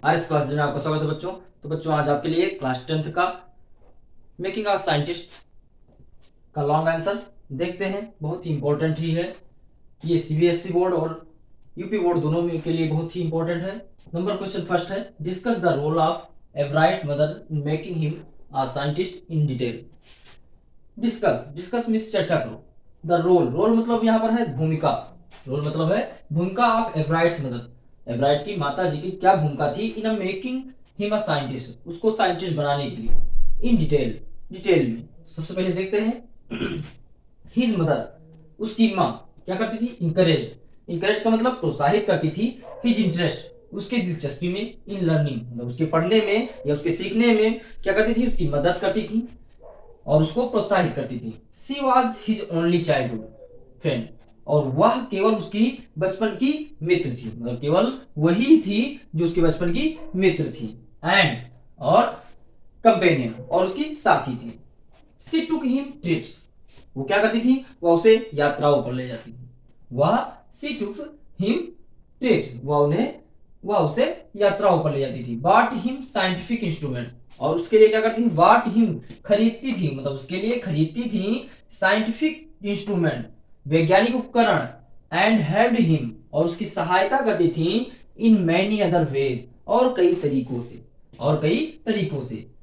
RS class में आपका स्वागत है बच्चों। तो बच्चों आज आपके लिए क्लास 10th का मेकिंग अ साइंटिस्ट का लॉन्ग आंसर देखते हैं। बहुत ही इंपॉर्टेंट ही है ये, सीबीएसई बोर्ड और यूपी बोर्ड दोनों में के लिए बहुत ही इंपॉर्टेंट है। नंबर क्वेश्चन फर्स्ट है, discuss the role of Ebright mother in making him a scientist in detail. Discuss means चर्चा करो। द रोल मतलब यहाँ पर है भूमिका। रोल मतलब है भूमिका ऑफ एवराइट्स मदर, एवराइट की माता जी की क्या भूमिका थी इन मेकिंग हिम अ साइंटिस्ट, उसको साइंटिस्ट बनाने के लिए। इन डिटेल में सबसे पहले देखते हैं हिज मदर, उसकी माँ क्या करती थी, इंकरेज का मतलब प्रोत्साहित करती थी। हिज इंटरेस्ट, उसके दिलचस्पी में। इन लर्निंग मतलब उसके पढ़ने में या उसके सीखने में क्या करती थी, उसकी मदद करती थी और उसको प्रोत्साहित करती थी। She was his only childhood friend, और वह केवल उसकी बचपन की मित्र थी, मतलब केवल वही थी जो उसके बचपन की मित्र थी। एंड और कंपेनियन, और उसकी साथी थी। सी टुक हिम ट्रिप्स, वो क्या करती थी, वह उसे यात्राओं पर ले जाती थी। वह सी टुक हिम ट्रिप्स, वह उसे यात्राओं पर ले जाती थी। बॉट हिम साइंटिफिक इंस्ट्रूमेंट, और उसके लिए क्या करती थी, बॉट हिम खरीदती थी, मतलब उसके लिए खरीदती थी साइंटिफिक इंस्ट्रूमेंट वैज्ञानिक उपकरण। एंड हेल्प्ड हिम, और उसकी सहायता करती थी। इन मैनी अदर वेज, और कई तरीकों से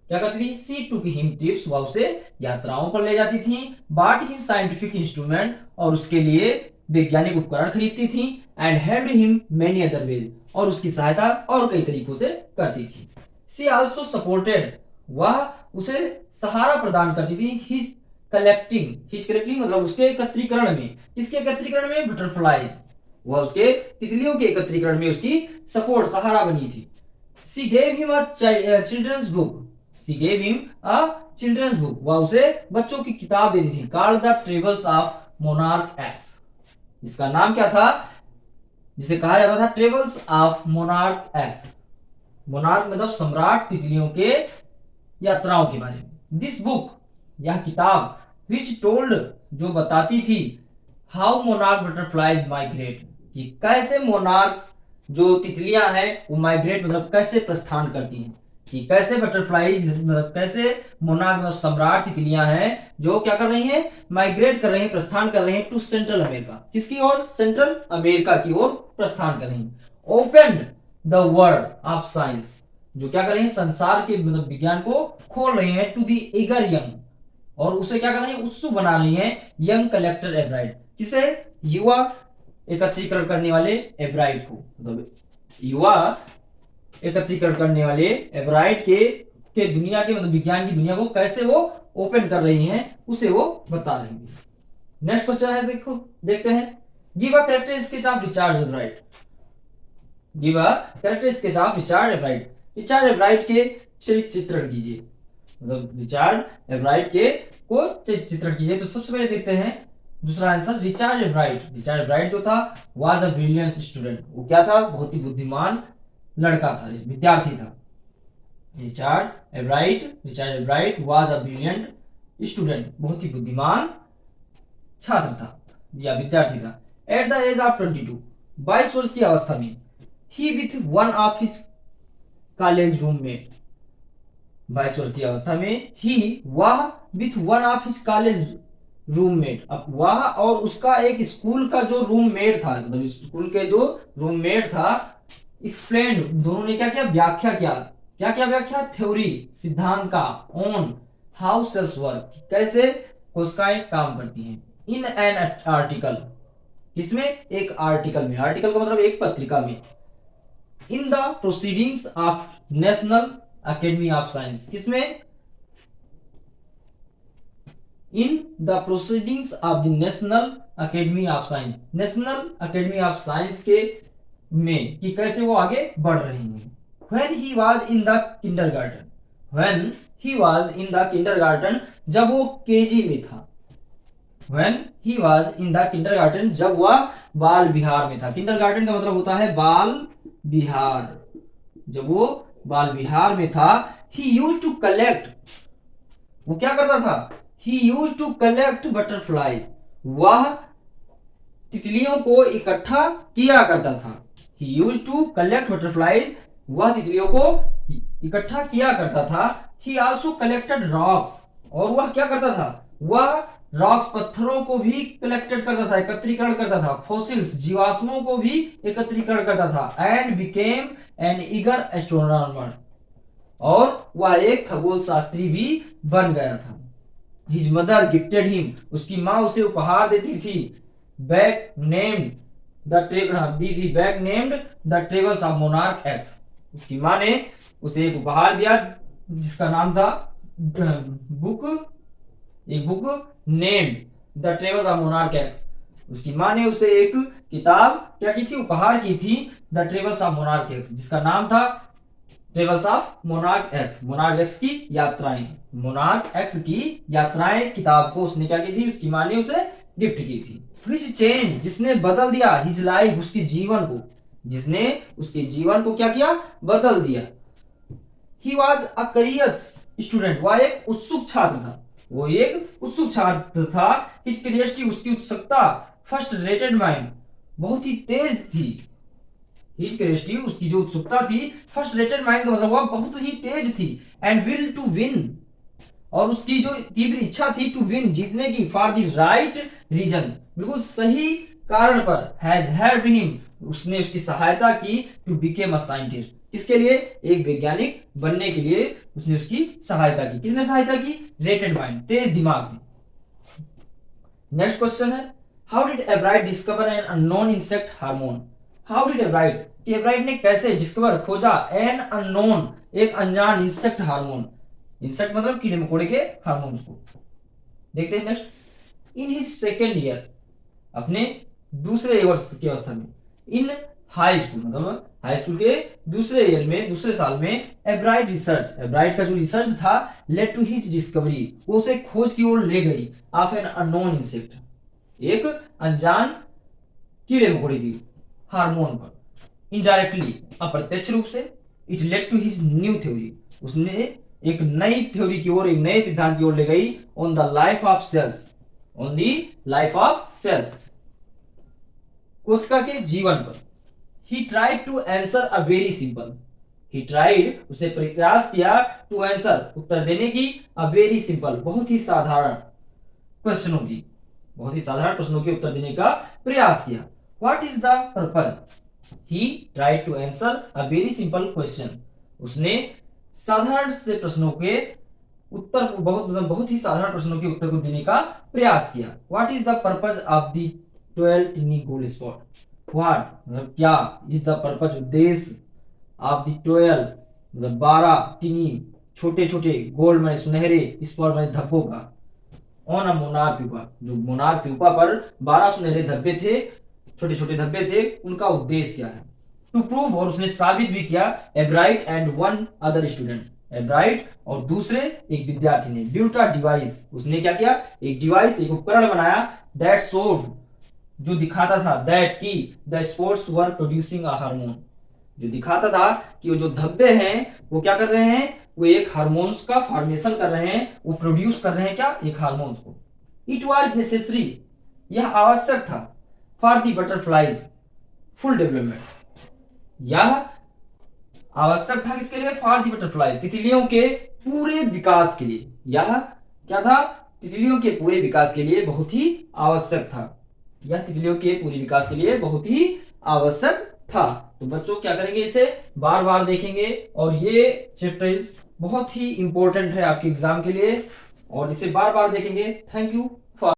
क्या करती थी। सी टुक हिम ट्रिप्स, वह उसे यात्राओं पर ले जाती थी। बॉट हिम साइंटिफिक इंस्ट्रूमेंट, और उसके लिए वैज्ञानिक उपकरण खरीदती थी। And helped him many other ways, और उसकी सहायता और कई तरीकों से करती थी। सी आल्सो सपोर्टेड, वह उसे सहारा प्रदान करती थी। हिज कलेक्टिंग मतलब उसके एकत्रीकरण में। किसके एकत्रीकरण में, बटरफ्लाइज, वह उसके तितलियों के एकत्रीकरण में उसकी सपोर्ट सहारा बनी थी। She gave him a children's book, वह उसे बच्चों की किताब देती थी। Called the travels of monarch X, जिसका नाम क्या था, जिसे कहा जाता था travels of monarch X. Monarch मतलब सम्राट तितलियों के यात्राओं के बारे में। दिस बुक, यह किताब, विच टोल्ड, जो बताती थी, हाउ मोनार्क बटरफ्लाइज माइग्रेट, कि कैसे मोनार्क जो तितलियां हैं वो माइग्रेट मतलब कैसे प्रस्थान करती हैं, कि कैसे बटरफ्लाइज मतलब कैसे मोनार्क मतलब सम्राट तितलियां हैं जो क्या कर रही हैं, माइग्रेट कर रही हैं, प्रस्थान कर रही हैं टू सेंट्रल अमेरिका। किसकी ओर, सेंट्रल अमेरिका की ओर प्रस्थान कर रही हैं। Open the world of science, जो क्या कर रही है, संसार के मतलब विज्ञान को खोल रही है। टू दी ईगर यंग, और उसे क्या कर रही है, उत्सुक बना रही है। यंग कलेक्टर एवराइट, किसे, युवा एकत्रीकरण करने वाले एवराइट को, मतलब युवा एकत्रीकरण करने वाले एवराइट के दुनिया के मतलब विज्ञान की दुनिया को कैसे वो ओपन कर रही हैं, उसे वो बता रही है। नेक्स्ट क्वेश्चन है, देखते हैं। Give a character sketch of Richard Ebright, give a character sketch of Richard Ebright, Richard Ebright के चरित्र चित्रण कीजिए, मतलब रिचार्ड एवराइट के को चित्रण कीजिए। तो सबसे पहले देखते हैं दूसरा आंसर, रिचार्ड एवराइट जो था वाज अ ब्रिलियंट स्टूडेंट, वो क्या था, बहुत ही बुद्धिमान लड़का था, विद्यार्थी था। Richard Ebright was a brilliant student, बहुत ही बुद्धिमान छात्र था या विद्यार्थी था। एट द एज ऑफ 22, 22 वर्ष की अवस्था में, he with one of his college roommate, 22 वर्ष की अवस्था में ही, वह with one of his college roommate, अब वह और उसका एक स्कूल का जो रूममेट था, मतलब स्कूल के जो रूममेट था, एक्सप्लेन, दोनों ने क्या किया, व्याख्या किया। क्या क्या व्याख्या, थ्योरी, सिद्धांत का, ऑन हाउ सेल्स वर्क, कैसे कोशिकाएं काम करती हैं। इन एन आर्टिकल, किसमें, एक आर्टिकल में, आर्टिकल का मतलब एक पत्रिका में। In the Proceedings of National Academy of Science, किसमें, in the Proceedings of the National Academy of Science, National Academy of Science के में, कि कैसे वो आगे बढ़ रही हैं। When he was in the kindergarten, when he was in the kindergarten, जब वो केजी में था। When he was in the kindergarten, जब वह बाल विहार में था। किंडरगार्टन का मतलब होता है बाल विहार, जब वो बाल विहार में था। ही यूज्ड टू कलेक्ट, वो क्या करता था, he used to collect butterfly, वह तितलियों को इकट्ठा किया करता था। He used to collect butterflies वह तितलियों को इकट्ठा किया करता था। ही आल्सो कलेक्टेड रॉक्स, और वह क्या करता था, वह रॉक्स पत्थरों को भी कलेक्टेड करता था, एकत्रीकरण करता था। फॉसिल्स जीवाश्मों को भी एकत्रीकरण करता था। And became an eager astronomer, और वह एक खगोल शास्त्री भी बन गया था। हिज मदर गिफ्टेड हिम, उसकी माँ उसे उपहार देती थी। Bag named bag named the travels of monarch x, उसकी माँ ने उसे एक उपहार दिया जिसका नाम था book named the travels of monarch x. उसकी माँ ने उसे एक किताब क्या की थी, उपहार की थी, the travels of monarch X, जिसका नाम था travels of monarch X, monarch x की यात्राएं। मोनार्क एक्स की यात्राएं किताब को उसने क्या की थी, उसकी माँ ने उसे गिफ्ट की थी। व्हिच चेंज, जिसने बदल दिया, हिज लाइफ, उसके जीवन को, जिसने उसके जीवन को क्या किया, बदल दिया। ही वॉज अ करियस स्टूडेंट, वह एक उत्सुक छात्र था, वो एक उत्सुक छात्र था। हिज क्यूरियोसिटी, उसकी उत्सुकता, फर्स्ट रेटेड माइंड, बहुत ही तेज थी। हिज क्यूरियोसिटी, उसकी जो उत्सुकता थी, फर्स्ट रेटेड माइंड का मतलब वह बहुत ही तेज थी। एंड विल टू विन, और उसकी जो तीव्र इच्छा थी, टू विन, जीतने की, फॉर द राइट रीजन, बिल्कुल सही कारण पर, हैज हेल्प्ड हिम, उसने उसकी सहायता की, टू बिकेम अ साइंटिस्ट, किसके लिए, एक वैज्ञानिक बनने के लिए उसने उसकी सहायता की। किसने सहायता की, रेटेड माइंड, तेज दिमाग ने। नेक्स्ट क्वेश्चन है, how did Ebright discover an unknown insect hormone. How did Ebright, कि एवराइट ने कैसे डिस्कवर, खोजा, एन अननोन, एक अनजान, इंसेक्ट हार्मोन, इंसेक्ट मतलब कीड़े मकोड़े के हार्मोन्स को। देखते हैं next. In his second year, अपने दूसरे वर्ष की अवस्था में, इन हाई स्कूल मतलब हाई स्कूल के दूसरे ईयर में, दूसरे साल में, एब्राइट रिसर्च, एब्राइट का जो रिसर्च था, लेड टू हिज डिस्कवरी, वो उसे खोज की ओर ले गई, ऑफ एन अननोन इंसेक्ट, एक अनजान कीड़े मकोड़े की हार्मोन पर। इनडायरेक्टली, अप्रत्यक्ष रूप से, it led to his new theory, उसने एक नई थ्योरी की ओर, एक नए सिद्धांत की ओर ले गई, on the life of cells, on the life of cells, कोशिका के जीवन पर। He tried to answer a very simple, he tried, उसे प्रयास किया, टू आंसर, उत्तर देने की, अ वेरी सिंपल, बहुत ही साधारण प्रश्नों की, बहुत ही साधारण प्रश्नों के उत्तर देने का प्रयास किया। What is the purpose, he tried to answer a very simple question, उसने साधारण से प्रश्नों के उत्तर को, बहुत ही साधारण प्रश्नों के उत्तर को देने का प्रयास किया। What is the purpose of the 12 टिनी gold spot, what मतलब क्या, इज द पर्पज, उद्देश्य, ऑफ द 12 मतलब 12 टिनी, छोटे छोटे, गोल्ड में सुनहरे, स्पॉट में धब्बों का, ऑन अ मोनार्क प्यूपा, जो मोनार्क प्यूपा पर 12 सुनहरे धब्बे थे, छोटे छोटे धब्बे थे, उनका उद्देश्य क्या है। टू प्रूव, और उसने साबित भी किया, एब्राइट एंड वन अदर स्टूडेंट, एब्राइट और दूसरे एक विद्यार्थी ने, बिल्ट अ डिवाइस, उसने क्या किया, एक डिवाइस, एक उपकरण बनाया, दैट शोड, जो दिखाता था, दैट की, the sports were producing a hormone, जो दिखाता था कि वो जो धब्बे हैं वो क्या कर रहे हैं, वो एक हार्मोन्स का फॉर्मेशन कर रहे हैं, वो प्रोड्यूस कर रहे हैं क्या, एक हार्मोन्स को। इट वाज नेसेसरी, यह आवश्यक था, for the butterflies full development, यह आवश्यक था किसके लिए, फॉर द बटरफ्लाई, तितलियों के पूरे विकास के लिए, यह क्या था, तितलियों के पूरे विकास के लिए बहुत ही आवश्यक था, यह तितलियों के पूरे विकास के लिए बहुत ही आवश्यक था। तो बच्चों क्या करेंगे, इसे बार बार देखेंगे, और ये चैप्टर बहुत ही इंपॉर्टेंट है आपके एग्जाम के लिए, और इसे बार बार देखेंगे। Thank you.